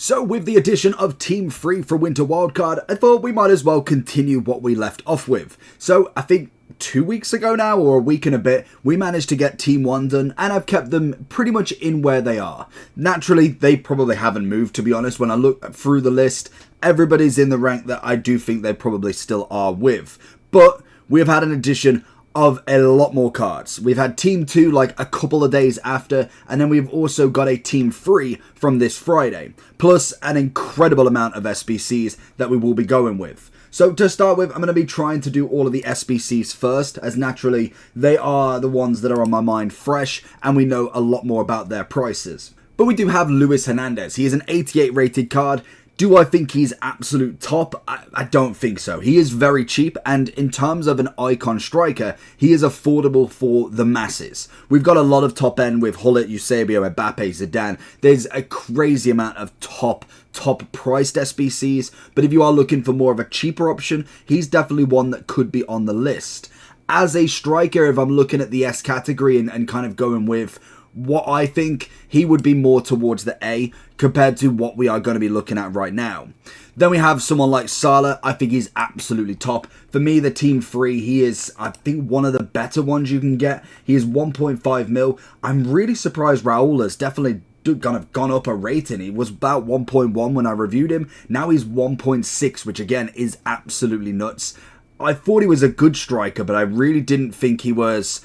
So with the addition of Team 3 for Winter Wildcard, I thought we might as well continue what we left off with. So I think 2 weeks ago now, or a week and a bit, we managed to get Team 1 done, and I've kept them pretty much in where they are. Naturally, they probably haven't moved, to be honest. When I look through the list, everybody's in the rank that I do think they probably still are with. But we have had an addition of a lot more cards. We've had Team 2 like a couple of days after, and then we've also got a Team 3 from this Friday, plus an incredible amount of SBCs that we will be going with. So to start with, I'm going to be trying to do all of the SBCs first, as naturally they are the ones that are on my mind fresh, and we know a lot more about their prices. But we do have Luis Hernandez. He is an 88 rated card. Do I think he's absolute top? I don't think so. He is very cheap, and in terms of an icon striker, he is affordable for the masses. We've got a lot of top end with Hullet, Eusebio, Mbappe, Zidane. There's a crazy amount of top priced SBCs, but if you are looking for more of a cheaper option, he's definitely one that could be on the list. As a striker, if I'm looking at the S category and kind of going with what I think, he would be more towards the A compared to what we are going to be looking at right now. Then we have someone like Salah. I think he's absolutely top. For me, the Team 3, he is, I think, one of the better ones you can get. He is 1.5 mil. I'm really surprised Raul has definitely kind of gone up a rating. He was about 1.1 when I reviewed him. Now he's 1.6, which again is absolutely nuts. I thought he was a good striker, but I really didn't think he was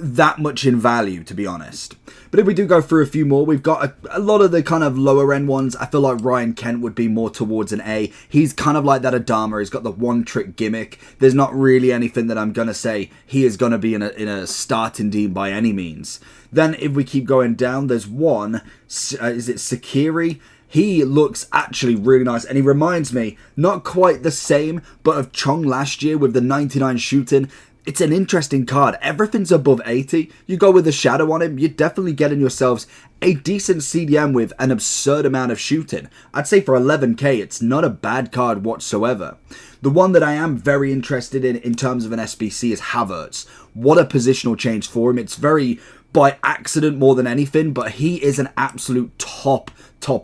that much in value, to be honest. But if we do go through a few more, we've got a lot of the kind of lower end ones. I feel like Ryan Kent would be more towards an A. He's kind of like that Adama. He's got the one trick gimmick. There's not really anything that I'm going to say he is going to be in a starting team by any means. Then if we keep going down, there's one, is it Sakiri? He looks actually really nice, and he reminds me, not quite the same, but of Chong last year with the 99 shooting. It's an interesting card. Everything's above 80. You go with the shadow on him, you're definitely getting yourselves a decent CDM with an absurd amount of shooting. I'd say for 11k, it's not a bad card whatsoever. The one that I am very interested in terms of an SBC is Havertz. What a positional change for him. It's very by accident more than anything, but he is an absolute top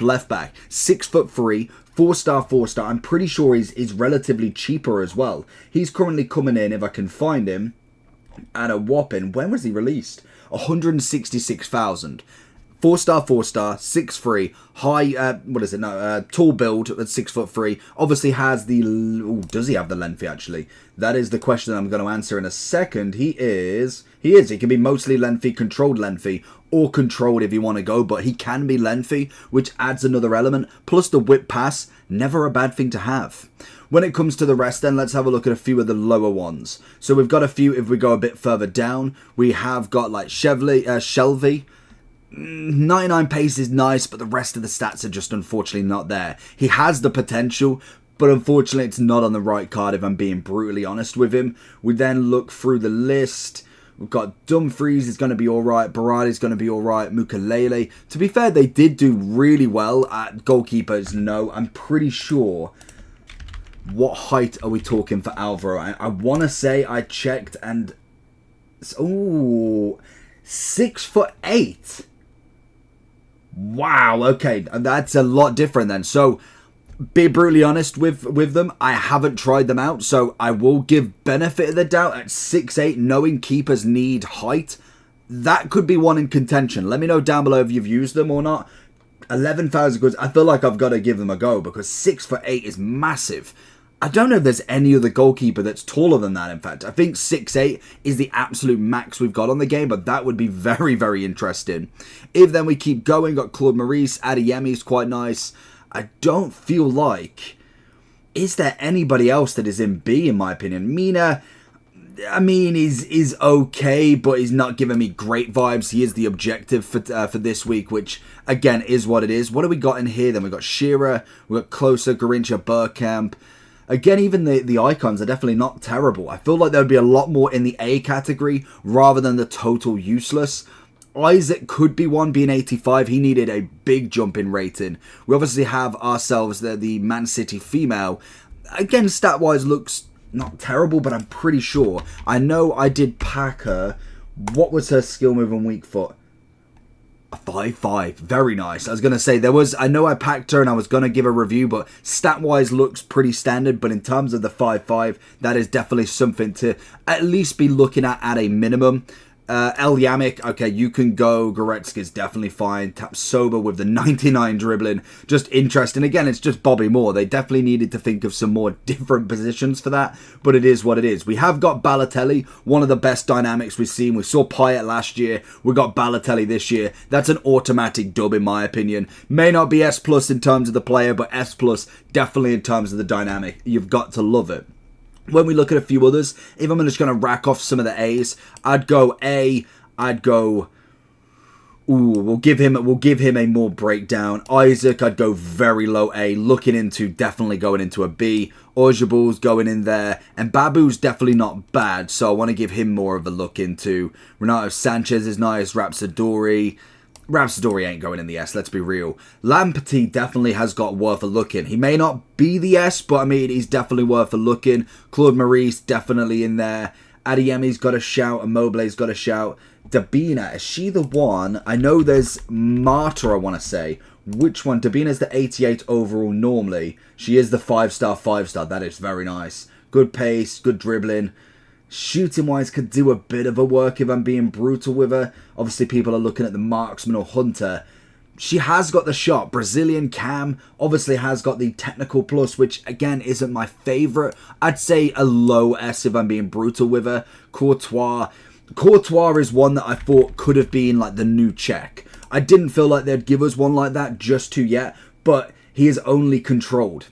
left back. 6'3". 4-star. I'm pretty sure he's relatively cheaper as well. He's currently coming in, if I can find him, at a whopping, when was he released? 166,000. 4-star, 6'3", high, tall build at 6'3". Obviously has the, does he have the lengthy actually? That is the question I'm going to answer in a second. He can be mostly lengthy, controlled lengthy, or controlled if you want to go, but he can be lengthy, which adds another element. Plus the whip pass, never a bad thing to have. When it comes to the rest then, let's have a look at a few of the lower ones. So we've got a few, if we go a bit further down, we have got like Shelvey. 99 pace is nice, but the rest of the stats are just unfortunately not there. He has the potential, but unfortunately it's not on the right card if I'm being brutally honest with him. We then look through the list. We've got Dumfries is going to be alright, Berardi's going to be alright, Mukalele. To be fair, they did do really well at goalkeepers. No, I'm pretty sure. What height are we talking for Alvaro? I want to say I checked and... Oh, 6'8". Wow, okay, that's a lot different then. So, be brutally honest with them, I haven't tried them out, so I will give benefit of the doubt at 6'8", knowing keepers need height. That could be one in contention. Let me know down below if you've used them or not. 11,000 goods, I feel like I've got to give them a go, because 6'8" is massive. I don't know if there's any other goalkeeper that's taller than that, in fact. I think 6'8" is the absolute max we've got on the game, but that would be very, very interesting. If then we keep going, got Claude Maurice, Adeyemi's quite nice. I don't feel like... Is there anybody else that is in B, in my opinion? Mina, I mean, is okay, but he's not giving me great vibes. He is the objective for this week, which, again, is what it is. What have we got in here then? We've got Shearer, we've got Closer, Garincha, Bergkamp. Again, even the icons are definitely not terrible. I feel like there would be a lot more in the A category rather than the total useless. Isaac could be one, being 85. He needed a big jump in rating. We obviously have ourselves the Man City female. Again, stat-wise looks not terrible, but I'm pretty sure. I know I did pack her. What was her skill move on weak foot? A 5-5, very nice. I was going to say, I know I packed her and I was going to give a review, but stat-wise looks pretty standard. But in terms of the 5-5, that is definitely something to at least be looking at a minimum. El Yamik, okay, you can go. Goretzka's definitely fine. Tapsoba with the 99 dribbling, just interesting. Again, it's just Bobby Moore. They definitely needed to think of some more different positions for that, but it is what it is. We have got Balotelli, one of the best dynamics we've seen. We saw Payet last year. We got Balotelli this year. That's an automatic dub in my opinion. May not be S+ in terms of the player, but S+ definitely in terms of the dynamic. You've got to love it. When we look at a few others, if I'm just going to rack off some of the A's, I'd go A, I'd go... we'll give him a more breakdown. Isaac, I'd go very low A, looking into, definitely going into a B. Ojibul's going in there, and Babu's definitely not bad, so I want to give him more of a look into. Renato Sanchez is nice, Rapsidori ain't going in the S, let's be real. Lamperty definitely has got worth a look in. He may not be the S, but I mean, he's definitely worth a look in. Claude Maurice definitely in there. Adiemi's got a shout, and Moble's got a shout. Dabina, is she the one? I know there's Marta, I want to say. Which one? Dabina's the 88 overall normally. She is the 5-star. That is very nice. Good pace, good dribbling. Shooting wise could do a bit of a work if I'm being brutal with her. Obviously people are looking at the marksman or hunter. She has got the shot. Brazilian Cam obviously has got the technical plus, which again isn't my favourite. I'd say a low S if I'm being brutal with her. Courtois is one that I thought could have been like the new Czech. I didn't feel like they'd give us one like that just yet, but he is only controlled.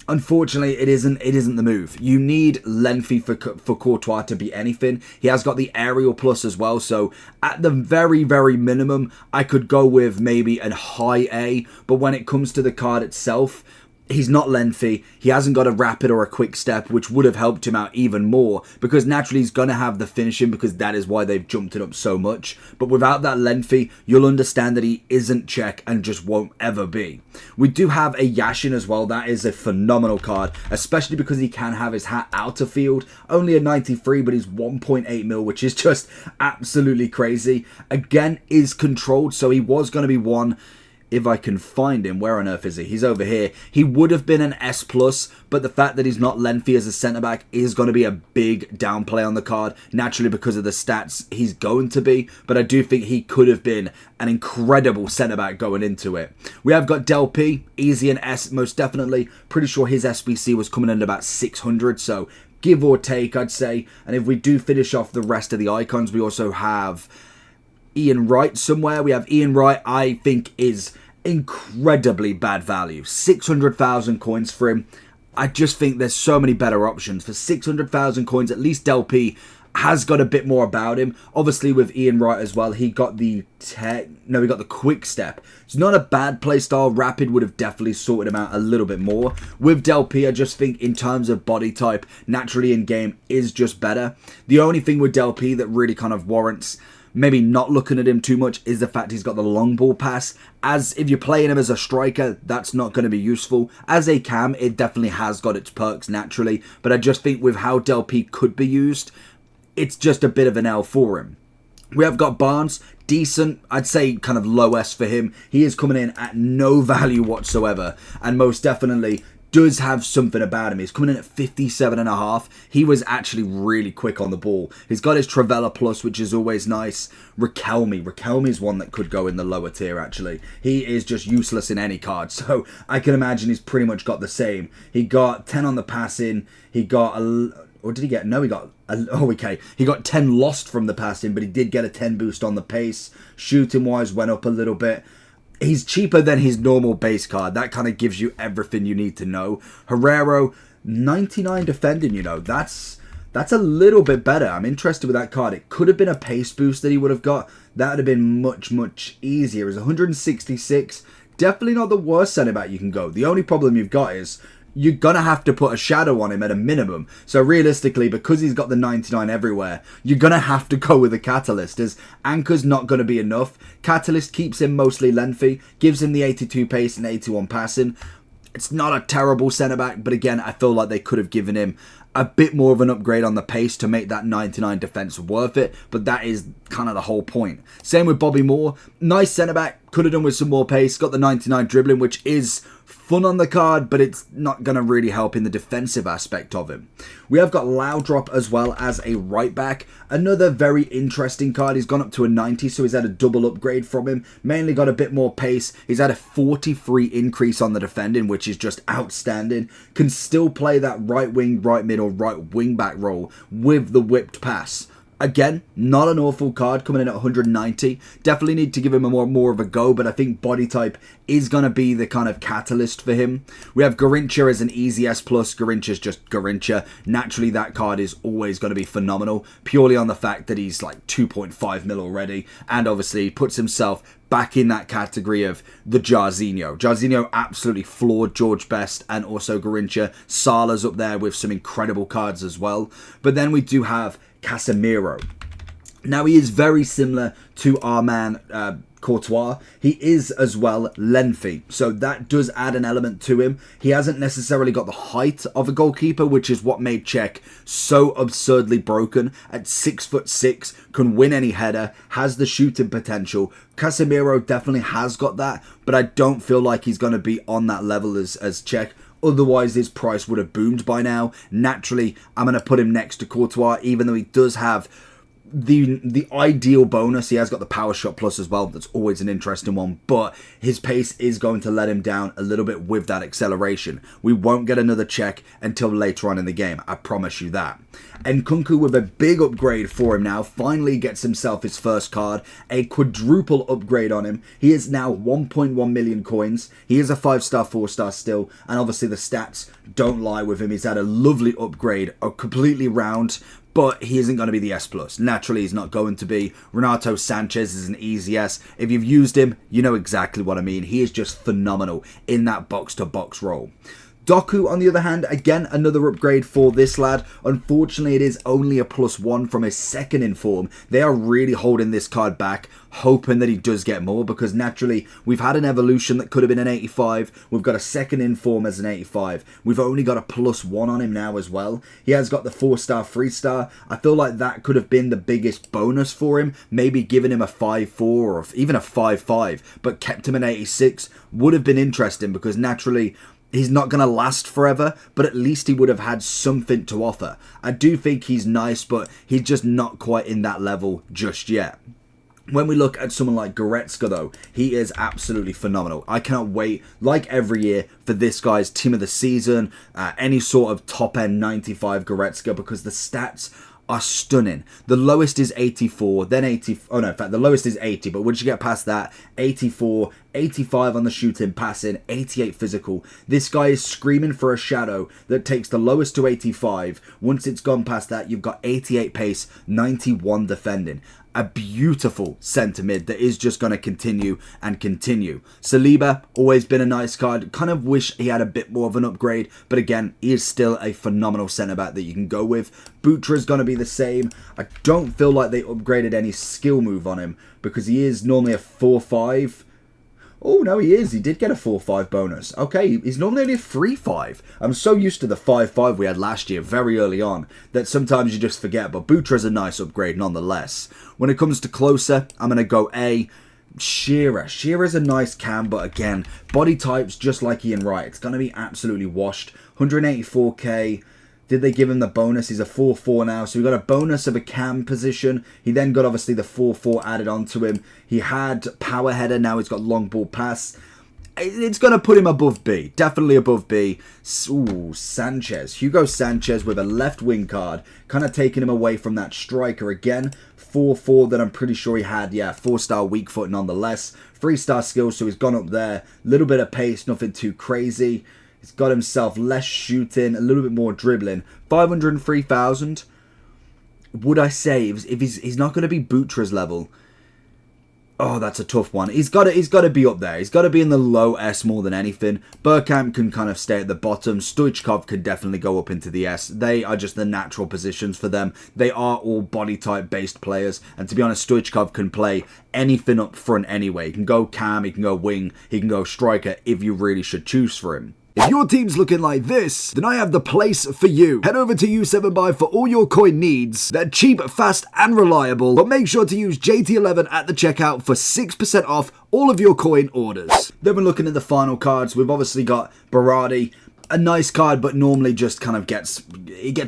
Unfortunately, it isn't the move. You need lengthy for Courtois to be anything. He has got the aerial plus as well, so at the very, very minimum, I could go with maybe a high A, but when it comes to the card itself, he's not lengthy. He hasn't got a rapid or a quick step, which would have helped him out even more, because naturally he's going to have the finishing, because that is why they've jumped it up so much. But without that lengthy, you'll understand that he isn't Czech and just won't ever be. We do have a Yashin as well. That is a phenomenal card, especially because he can have his hat out of field. Only a 93, but he's 1.8 mil, which is just absolutely crazy. Again, is controlled, so he was going to be one. If I can find him, where on earth is he? He's over here. He would have been an S+, but the fact that he's not lengthy as a centre-back is going to be a big downplay on the card. Naturally, because of the stats, he's going to be, but I do think he could have been an incredible centre-back going into it. We have got Del P, easy an S, most definitely. Pretty sure his SBC was coming in at about 600, so give or take, I'd say. And if we do finish off the rest of the icons, we also have Ian Wright somewhere. We have Ian Wright, I think, is incredibly bad value. 600,000 coins for him. I just think there's so many better options. For 600,000 coins, at least Del P has got a bit more about him. Obviously with Ian Wright as well, he got the quick step. It's not a bad playstyle. Rapid would have definitely sorted him out a little bit more. With Del P, I just think in terms of body type, naturally in game is just better. The only thing with Del P that really kind of warrants maybe not looking at him too much is the fact he's got the long ball pass. As if you're playing him as a striker, that's not going to be useful. As a cam, it definitely has got its perks naturally, but I just think with how Del P could be used, it's just a bit of an L for him. We have got Barnes, decent, I'd say kind of low S for him. He is coming in at no value whatsoever, and most definitely does have something about him. He's coming in at 57.5. He was actually really quick on the ball. He's got his Travella plus, which is always nice. Riquelme's one that could go in the lower tier, actually. He is just useless in any card, so I can imagine he's pretty much got the same. He got 10 on the passing. He got or did he get? No, he got... Oh, okay. He got 10 lost from the passing, but he did get a 10 boost on the pace. Shooting-wise, went up a little bit. He's cheaper than his normal base card. That kind of gives you everything you need to know. Herrero, 99 defending, you know. That's a little bit better. I'm interested with that card. It could have been a pace boost that he would have got. That would have been much, much easier. It's 166. Definitely not the worst centre-back you can go. The only problem you've got is you're going to have to put a shadow on him at a minimum. So realistically, because he's got the 99 everywhere, you're going to have to go with a Catalyst, as Anchor's not going to be enough. Catalyst keeps him mostly lengthy, gives him the 82 pace and 81 passing. It's not a terrible centre-back, but again, I feel like they could have given him a bit more of an upgrade on the pace to make that 99 defense worth it, but that is kind of the whole point. Same with Bobby Moore. Nice centre back, could have done with some more pace, got the 99 dribbling, which is fun on the card, but it's not going to really help in the defensive aspect of him. We have got Loudrop as well as a right back. Another very interesting card. He's gone up to a 90, so he's had a double upgrade from him. Mainly got a bit more pace. He's had a 43 increase on the defending, which is just outstanding. Can still play that right wing, right mid, or right wing back role with the whipped pass. Again, not an awful card coming in at 190. Definitely need to give him a more of a go, but I think body type is going to be the kind of catalyst for him. We have Garincha as an easy S+. Garincha's just Garincha. Naturally, that card is always going to be phenomenal, purely on the fact that he's like 2.5 mil already, and obviously puts himself back in that category of the Jarzinho. Jarzinho absolutely floored George Best and also Garincha. Sala's up there with some incredible cards as well. But then we do have Casemiro. Now he is very similar to our man Courtois. He is as well lengthy, so that does add an element to him. He hasn't necessarily got the height of a goalkeeper, which is what made Czech so absurdly broken. At 6'6", can win any header, has the shooting potential. Casemiro definitely has got that, but I don't feel like he's going to be on that level as Czech. Otherwise, his price would have boomed by now. Naturally, I'm going to put him next to Courtois, even though he does have the ideal bonus. He has got the power shot plus as well. That's always an interesting one, but his pace is going to let him down a little bit with that acceleration. We won't get another check until later on in the game, I promise you that. And Nkunku with a big upgrade for him now, finally gets himself his first card, a quadruple upgrade on him. He is now 1.1 million coins. He is a 5-star, 4-star still, and obviously the stats don't lie with him. He's had a lovely upgrade, a completely round, but he isn't going to be the S+. Naturally, he's not going to be. Renato Sanchez is an easy S. If you've used him, you know exactly what I mean. He is just phenomenal in that box-to-box role. Doku, on the other hand, again, another upgrade for this lad. Unfortunately, it is only a +1 from his second in form. They are really holding this card back, hoping that he does get more, because naturally, we've had an evolution that could have been an 85. We've got a second in form as an 85. We've only got a +1 on him now as well. He has got the 4-star, 3-star. I feel like that could have been the biggest bonus for him. Maybe giving him a 5-4 or even a 5-5, but kept him an 86 would have been interesting, because naturally, he's not going to last forever, but at least he would have had something to offer. I do think he's nice, but he's just not quite in that level just yet. When we look at someone like Goretzka, though, he is absolutely phenomenal. I cannot wait, like every year, for this guy's team of the season, any sort of top-end 95 Goretzka, because the stats are stunning. The lowest is 84, then 80. Oh no, in fact, the lowest is 80, but once you get past that, 84, 85 on the shooting, passing, 88 physical. This guy is screaming for a shadow that takes the lowest to 85. Once it's gone past that, you've got 88 pace, 91 defending. A beautiful centre mid that is just going to continue and continue. Saliba, always been a nice card. Kind of wish he had a bit more of an upgrade, but again, he is still a phenomenal centre back that you can go with. Butra is going to be the same. I don't feel like they upgraded any skill move on him, because he is normally a 4-5. Oh, no, he is. He did get a 4-5 bonus. Okay, he's normally only a 3-5. I'm so used to the 5-5 we had last year very early on that sometimes you just forget. But Butra's a nice upgrade nonetheless. When it comes to closer, I'm going to go A. Shearer. Shearer's a nice cam, but again, body types just like Ian Wright. It's going to be absolutely washed. 184k. Did they give him the bonus? He's a 4-4 now. So we got a bonus of a cam position. He then got obviously the 4-4 added onto him. He had power header. Now he's got long ball pass. It's going to put him above B. Definitely above B. Ooh, Sanchez. Hugo Sanchez with a left wing card. Kind of taking him away from that striker again. 4-4 that I'm pretty sure he had. Yeah, 4-star weak foot nonetheless. 3-star skills, so he's gone up there. Little bit of pace, nothing too crazy. He's got himself less shooting, a little bit more dribbling. 503,000. Would I say if he's not going to be Butra's level? Oh, that's a tough one. He's got to be up there. He's got to be in the low S more than anything. Bergkamp can kind of stay at the bottom. Stoichkov can definitely go up into the S. They are just the natural positions for them. They are all body type based players. And to be honest, Stoichkov can play anything up front anyway. He can go cam, he can go wing, he can go striker if you really should choose for him. If your team's looking like this, then I have the place for you. Head over to U7Buy for all your coin needs. They're cheap, fast, and reliable, but make sure to use JT11 at the checkout for 6% off all of your coin orders. Then we're looking at the final cards. We've obviously got Berardi. A nice card, but normally just kind of gets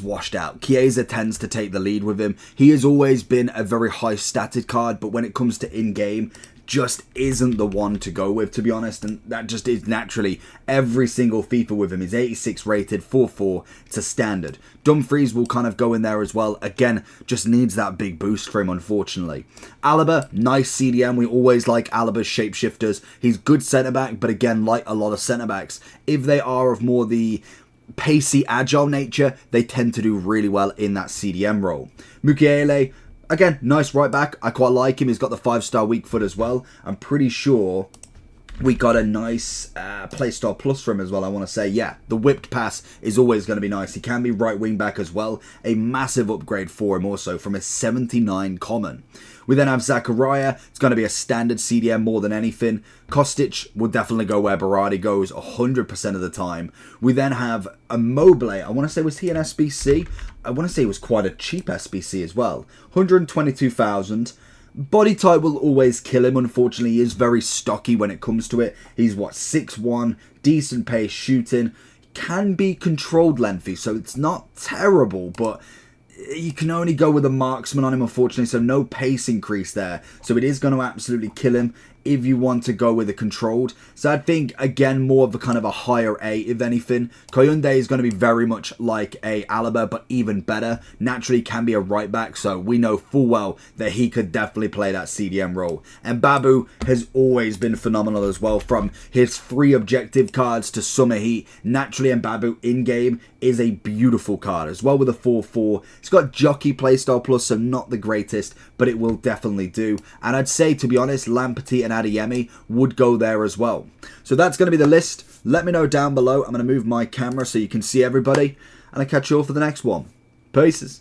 washed out. Chiesa tends to take the lead with him. He has always been a very high statted card, but when it comes to in-game, just isn't the one to go with, to be honest, and that just is naturally every single FIFA with him is 86 rated, 4-4, it's a standard. Dumfries will kind of go in there as well, again, just needs that big boost for him, unfortunately. Alaba, nice CDM, we always like Alaba's shapeshifters, he's good centre-back, but again, like a lot of centre-backs, if they are of more the pacey, agile nature, they tend to do really well in that CDM role. Mukiele, again, nice right back. I quite like him. He's got the 5-star weak foot as well. I'm pretty sure we got a nice playstyle plus for him as well, I want to say. Yeah, the whipped pass is always going to be nice. He can be right wing back as well. A massive upgrade for him also from a 79 common. We then have Zachariah. It's going to be a standard CDM more than anything. Kostic will definitely go where Berardi goes 100% of the time. We then have Immobile. I want to say, was he an SBC? I want to say he was quite a cheap SBC as well. 122,000. Body type will always kill him, unfortunately. He is very stocky when it comes to it. He's, 6'1", decent pace, shooting. Can be controlled lengthy, so it's not terrible, but you can only go with a marksman on him, unfortunately, so no pace increase there. So it is going to absolutely kill him if you want to go with a controlled. So I think, again, more of a kind of a higher A, if anything. Koyunde is going to be very much like a Alaba, but even better. Naturally can be a right back, so we know full well that he could definitely play that CDM role. And Babu has always been phenomenal as well, from his 3 objective cards to Summer Heat. Naturally, and Babu in-game is a beautiful card as well with a 4-4. It's got Jockey playstyle plus, so not the greatest, but it will definitely do. And I'd say, to be honest, Lamptey and Adeyemi would go there as well. So that's going to be the list. Let me know down below. I'm going to move my camera so you can see everybody, and I'll catch you all for the next one. Peace.